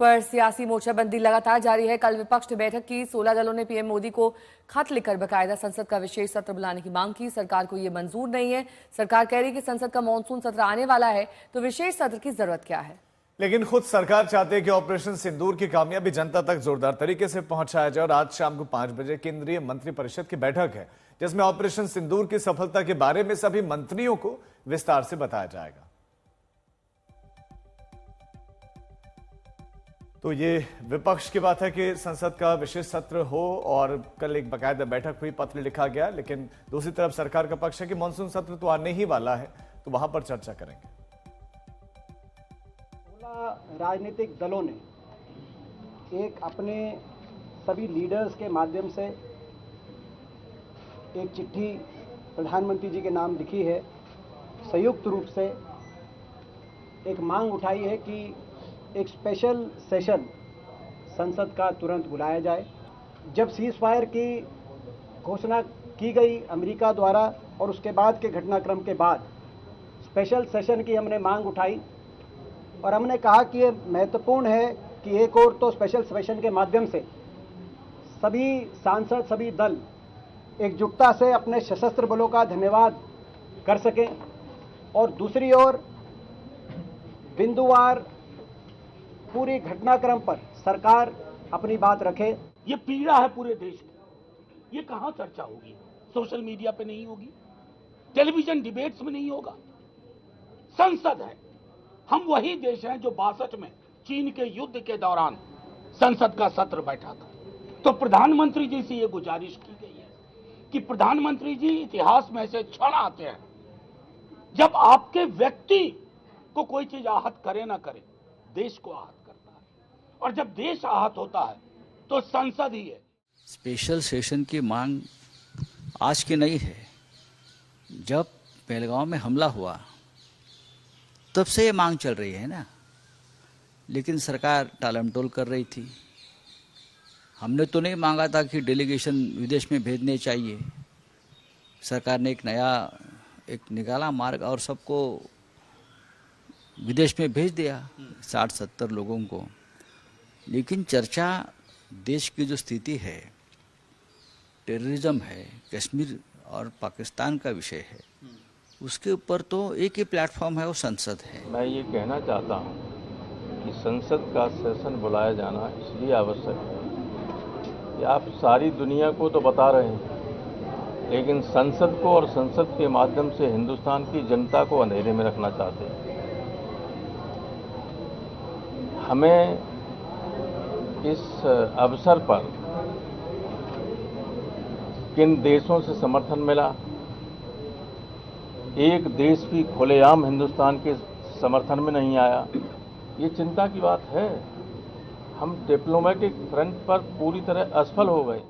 पर सियासी मोर्चाबंदी लगातार जारी है। कल विपक्ष बैठक की 16 दलों ने पीएम मोदी को खत लिखकर बकायदा संसद का विशेष सत्र बुलाने की मांग की। सरकार को यह मंजूर नहीं है। सरकार कह रही है कि संसद का मानसून सत्र आने वाला है, तो विशेष सत्र की जरूरत क्या है। लेकिन खुद सरकार चाहती है कि ऑपरेशन सिंदूर की कामयाबी जनता तक जोरदार तरीके से पहुंचाया जाए। और आज शाम को 5 बजे केंद्रीय मंत्रिपरिषद की बैठक है, जिसमें ऑपरेशन सिंदूर की सफलता के बारे में सभी मंत्रियों को विस्तार से बताया जाएगा। तो ये विपक्ष की बात है कि संसद का विशेष सत्र हो, और कल एक बाकायदा बैठक हुई, पत्र लिखा गया। लेकिन दूसरी तरफ सरकार का पक्ष है कि मानसून सत्र तो आने ही वाला है, तो वहां पर चर्चा करेंगे। राजनीतिक दलों ने एक अपने सभी लीडर्स के माध्यम से एक चिट्ठी प्रधानमंत्री जी के नाम लिखी है। संयुक्त रूप से एक मांग उठाई है कि एक स्पेशल सेशन संसद का तुरंत बुलाया जाए। जब सीज फायर की घोषणा की गई अमेरिका द्वारा और उसके बाद के घटनाक्रम के बाद स्पेशल सेशन की हमने मांग उठाई, और हमने कहा कि ये महत्वपूर्ण है कि एक और तो स्पेशल सेशन के माध्यम से सभी सांसद, सभी दल एकजुटता से अपने सशस्त्र बलों का धन्यवाद कर सकें, और दूसरी ओर बिंदुवार पूरी घटनाक्रम पर सरकार अपनी बात रखे। ये पीड़ा है पूरे देश की। ये कहां चर्चा होगी? सोशल मीडिया पे नहीं होगी, टेलीविजन डिबेट्स में नहीं होगा। संसद है। हम वही देश हैं जो 62 में चीन के युद्ध के दौरान संसद का सत्र बैठा था। तो प्रधानमंत्री जी से ये गुजारिश की गई है कि प्रधानमंत्री जी, इतिहास में ऐसे क्षण आते हैं जब आपके व्यक्ति को कोई चीज आहत करे ना करे, देश को आहत करता है, और जब देश आहत होता है तो संसद ही है। स्पेशल सेशन की मांग आज की नहीं है। जब पहलगांव में हमला हुआ तब से ये मांग चल रही है ना, लेकिन सरकार टालमटोल कर रही थी। हमने तो नहीं मांगा था कि डेलीगेशन विदेश में भेजने चाहिए। सरकार ने एक नया निकाला मार्ग और सबको विदेश में भेज दिया, 60-70 लोगों को। लेकिन चर्चा देश की जो स्थिति है, टेररिज्म है, कश्मीर और पाकिस्तान का विषय है, उसके ऊपर तो एक ही प्लेटफॉर्म है, वो संसद है। मैं ये कहना चाहता हूँ कि संसद का सेशन बुलाया जाना इसलिए आवश्यक है कि आप सारी दुनिया को तो बता रहे हैं, लेकिन संसद को और संसद के माध्यम से हिंदुस्तान की जनता को अंधेरे में रखना चाहते हैं। हमें इस अवसर पर किन देशों से समर्थन मिला, एक देश भी खुलेआम हिंदुस्तान के समर्थन में नहीं आया, ये चिंता की बात है। हम डिप्लोमेटिक फ्रंट पर पूरी तरह असफल हो गए।